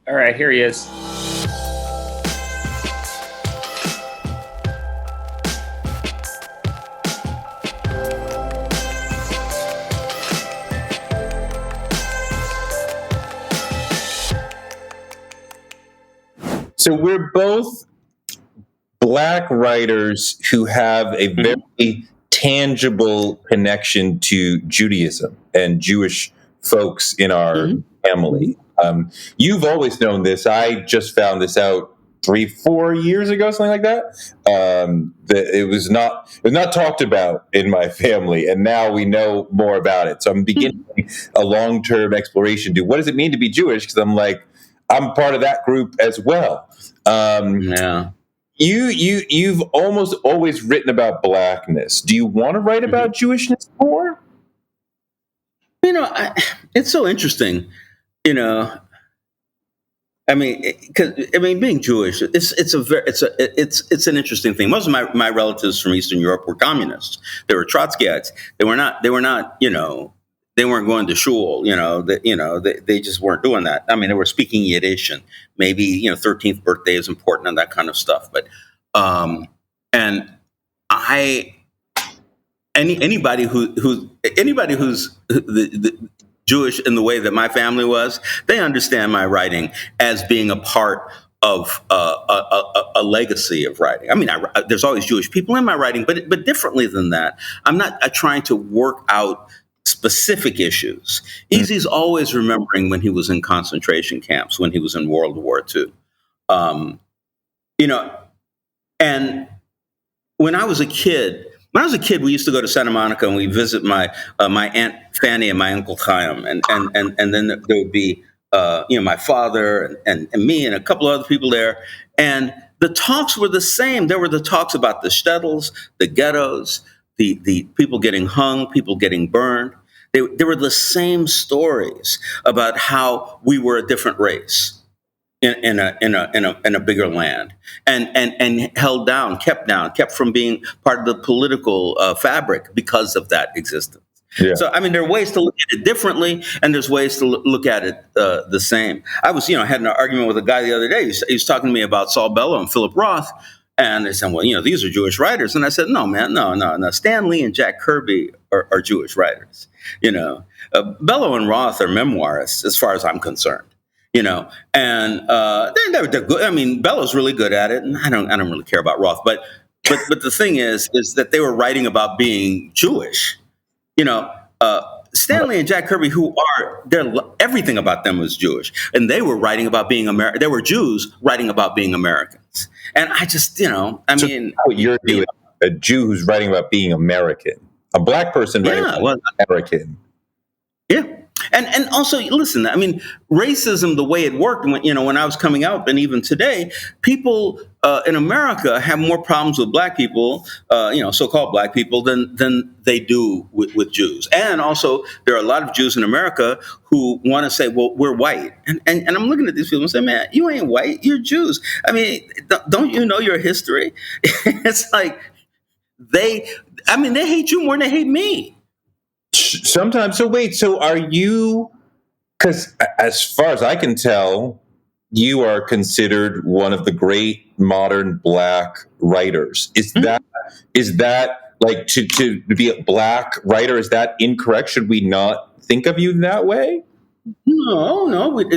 All right, here he is. So we're both Black writers who have a very tangible connection to Judaism and Jewish folks in our family. You've always known this. I just found this out 3-4 years ago, something like that. That it was not talked about in my family, and now we know more about it. So I'm beginning a long-term exploration to what does it mean to be Jewish? Because I'm part of that group as well. You've almost always written about Blackness. Do you want to write about Jewishness more? It's so interesting. Being Jewish, it's an interesting thing. Most of my relatives from Eastern Europe were communists. They were Trotskyites. They were not. They weren't going to shul. They just weren't doing that. I mean, they were speaking Yiddish, and maybe 13th birthday is important and that kind of stuff. But anybody who's the Jewish in the way that my family was, they understand my writing as being a part of a legacy of writing. I mean, there's always Jewish people in my writing, but differently than that. I'm not trying to work out specific issues. Easy's always remembering when he was in concentration camps, when he was in World War II. And when I was a kid, we used to go to Santa Monica and we visit my Aunt Fanny and my Uncle Chaim, and then there would be my father and me and a couple of other people there, and the talks were the same. There were the talks about the shtetls, the ghettos, the people getting hung, people getting burned. They were the same stories about how we were a different race in a bigger land, and held down, kept from being part of the political fabric because of that existence. Yeah. So, I mean, there are ways to look at it differently, and there's ways to look at it the same. I was, had an argument with a guy the other day. He was talking to me about Saul Bellow and Philip Roth, and they said, well, these are Jewish writers. And I said, no, man, no. Stan Lee and Jack Kirby are Jewish writers. Bellow and Roth are memoirists, as far as I'm concerned. And they're good. I mean, Bellow's really good at it, and I don't really care about Roth. But the thing is that they were writing about being Jewish. Stanley and Jack Kirby, everything about them was Jewish, and they were writing about being American. They were Jews writing about being Americans, and I just, you're doing a Jew who's writing about being American, a Black person writing about American. Yeah. And also, listen, I mean, racism, the way it worked when I was coming out, and even today, people in America have more problems with Black people, so-called Black people, than they do with Jews. And also, there are a lot of Jews in America who want to say, well, we're white. And I'm looking at these people and saying, man, you ain't white, you're Jews. I mean, don't you know your history? It's like they hate you more than they hate me. Sometimes. So are you, because as far as I can tell, you are considered one of the great modern Black writers. Is that like to be a Black writer, is that incorrect? Should we not think of you that way? No.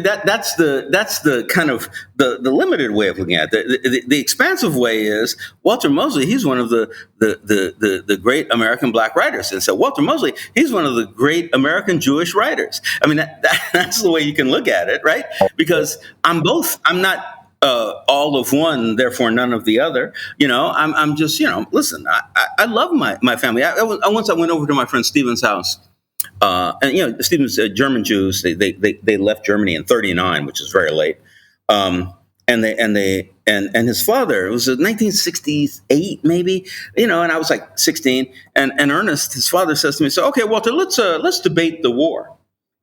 That's the kind of the limited way of looking at it. The expansive way is Walter Mosley. He's one of the great American Black writers, and so Walter Mosley, he's one of the great American Jewish writers. I mean, that's the way you can look at it, right? Because I'm both. I'm not all of one, therefore none of the other. I'm just listen. I love my family. Once I went over to my friend Stephen's house. And Stephen's German Jews. They left Germany in '39, which is very late. And his father. It was 1968, maybe. And I was like 16. And Ernest, his father, says to me, "So okay, Walter, let's debate the war."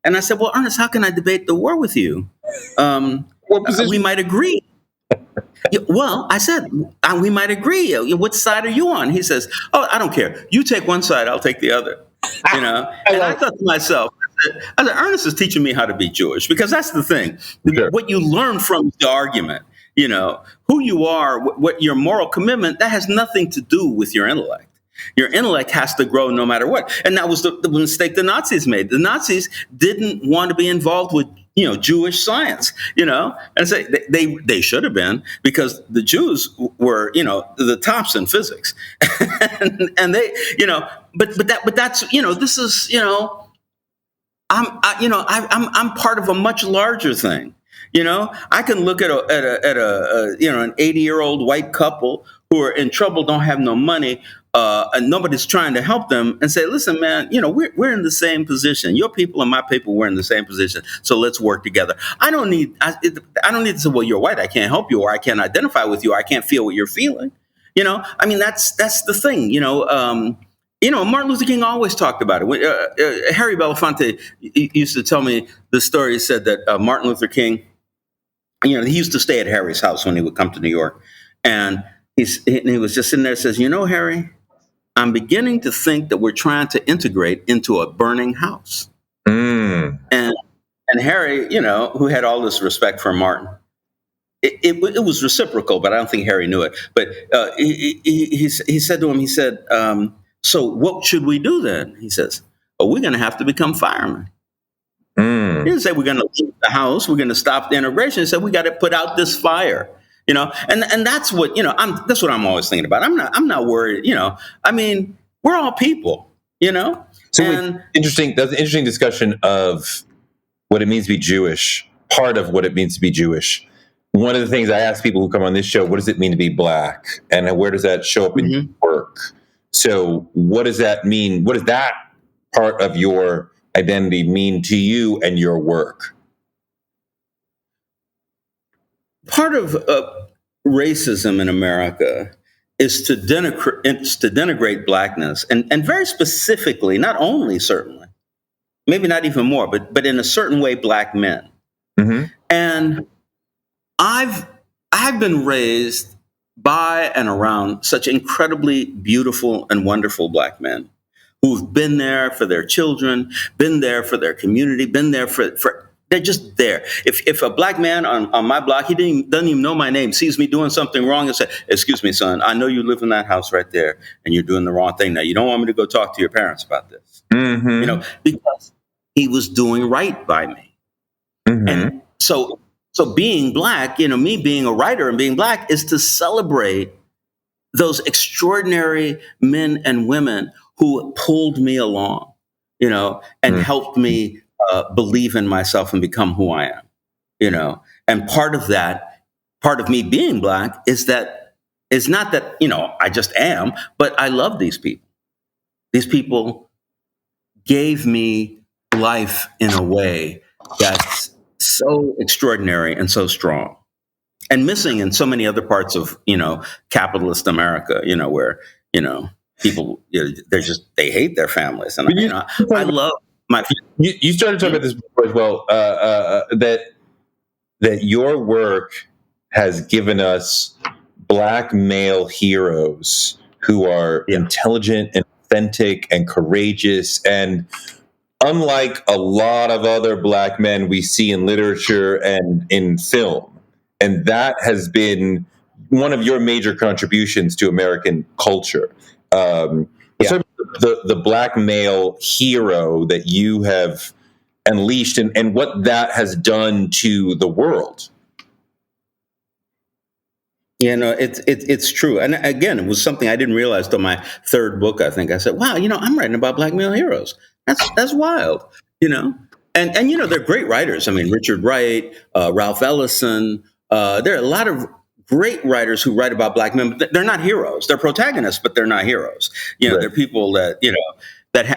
And I said, "Well, Ernest, how can I debate the war with you? We might agree." Well, I said, we might agree. What side are you on? He says, "Oh, I don't care. You take one side, I'll take the other." And I thought to myself, I said, Ernest is teaching me how to be Jewish, because that's the thing. Sure. What you learn from the argument, who you are, what your moral commitment, that has nothing to do with your intellect. Your intellect has to grow no matter what. And that was the mistake the Nazis made. The Nazis didn't want to be involved with Jewish science, and say they should have been, because the Jews were, the tops in physics, and they, but that's, this is, I'm part of a much larger thing. I can look at an 80-year-old white couple who are in trouble, don't have no money, and nobody's trying to help them, and say, listen, man, we're in the same position. Your people and my people, we're in the same position. So let's work together. I don't need to say, well, you're white, I can't help you, or I can't identify with you, or I can't feel what you're feeling. That's the thing. Martin Luther King always talked about it. Harry Belafonte used to tell me the story. He said that Martin Luther King, he used to stay at Harry's house when he would come to New York, and he was just sitting there and says, Harry, I'm beginning to think that we're trying to integrate into a burning house. And Harry, who had all this respect for Martin, it was reciprocal, but I don't think Harry knew it. But he said to him, so what should we do then? He says, we're going to have to become firemen. He didn't say we're going to leave the house, we're going to stop the integration. He said we got to put out this fire. And that's what, that's what I'm always thinking about. I'm not worried, we're all people, So interesting. That's an interesting discussion of what it means to be Jewish, part of what it means to be Jewish. One of the things I ask people who come on this show, what does it mean to be Black? And where does that show up in your work? So what does that mean? What does that part of your identity mean to you and your work? Part of racism in America is to denigrate Blackness, and very specifically, not only certainly, maybe not even more, but in a certain way, Black men. Mm-hmm. And I've been raised by and around such incredibly beautiful and wonderful Black men who've been there for their children, been there for their community, been there for they're just there. If a Black man on my block, he doesn't even know my name, sees me doing something wrong and say, excuse me, son, I know you live in that house right there and you're doing the wrong thing. Now, you don't want me to go talk to your parents about this, because he was doing right by me. Mm-hmm. And so being Black, me being a writer and being Black is to celebrate those extraordinary men and women who pulled me along, and helped me believe in myself and become who I am, and part of me being Black is not that, I just am, but I love these people. These people gave me life in a way that's so extraordinary and so strong, and missing in so many other parts of, capitalist America, where, people, they hate their families. And, I love my. You started talking about this before as well, that your work has given us Black male heroes who are intelligent and authentic and courageous, and unlike a lot of other Black men we see in literature and in film. And that has been one of your major contributions to American culture. The Black male hero that you have unleashed, and what that has done to the world. It's true. And again, it was something I didn't realize till my third book, I think. I said, wow, I'm writing about Black male heroes. That's wild, And they're great writers. I mean, Richard Wright, Ralph Ellison. There are a lot of great writers who write about Black men, but they're not heroes. They're protagonists, but they're not heroes. Right. They're people that,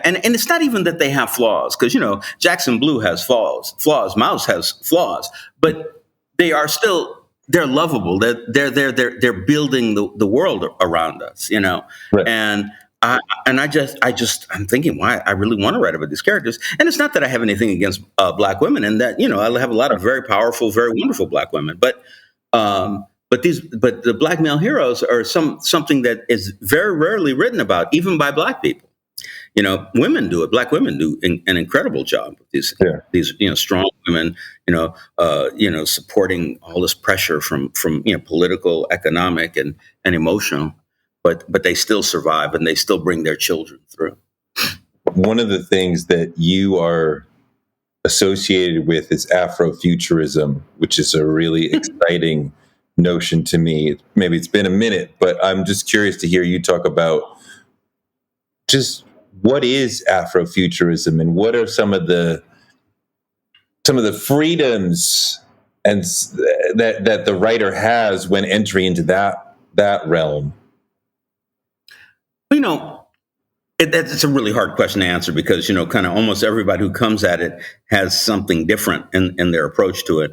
and it's not even that they have flaws, because, Jackson Blue has flaws. Mouse has flaws, but they are still, they're lovable. They're building the world around us, Right. And I'm thinking, why I really want to write about these characters. And it's not that I have anything against Black women, and that, I have a lot of very powerful, very wonderful Black women, but the Black male heroes are something that is very rarely written about, even by Black people. Women do it. Black women do an incredible job with these strong women, supporting all this pressure from political, economic, and emotional, but they still survive and they still bring their children through. One of the things that you are associated with is Afro-futurism, which is a really exciting notion to me. Maybe it's been a minute, but I'm just curious to hear you talk about just what is Afro-futurism and what are some of the freedoms and that the writer has when entering into that realm. It's a really hard question to answer because, kind of almost everybody who comes at it has something different in their approach to it.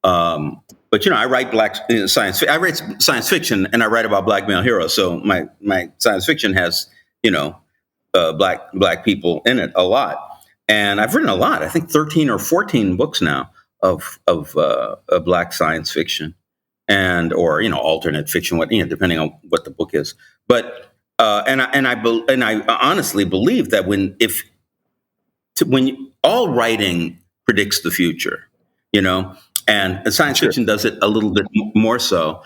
But I write science. I write science fiction and I write about Black male heroes. So my science fiction has, Black people in it a lot. And I've written a lot. I think 13 or 14 books now of Black science fiction or alternate fiction, depending on what the book is. But I honestly believe that when all writing predicts the future, and science fiction does it a little bit more so.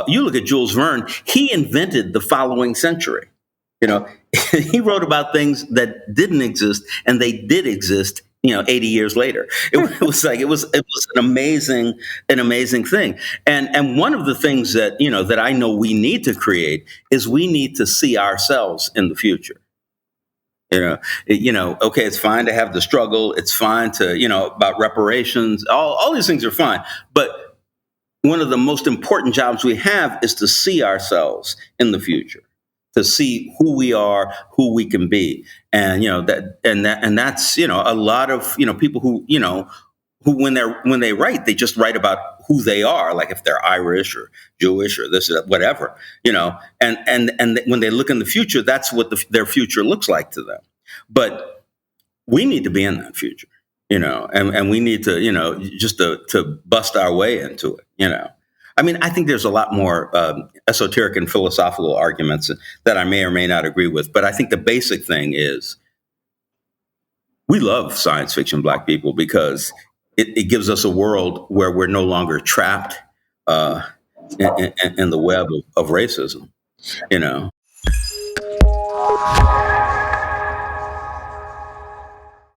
You look at Jules Verne; he invented the following century. He wrote about things that didn't exist, and they did exist. 80 years later, it was an amazing thing. And one of the things that that I know we need to create is we need to see ourselves in the future. Okay, it's fine to have the struggle. It's fine to about reparations. All these things are fine, but one of the most important jobs we have is to see ourselves in the future, to see who we are, who we can be. And, that's, a lot of, people who when they write, they just write about who they are, like if they're Irish or Jewish or this or whatever, and when they look in the future, that's what their future looks like to them. But we need to be in that future, and we need to, just to bust our way into it, I think there's a lot more esoteric and philosophical arguments that I may or may not agree with, but I think the basic thing is we love science fiction, Black people, because it gives us a world where we're no longer trapped in the web of racism,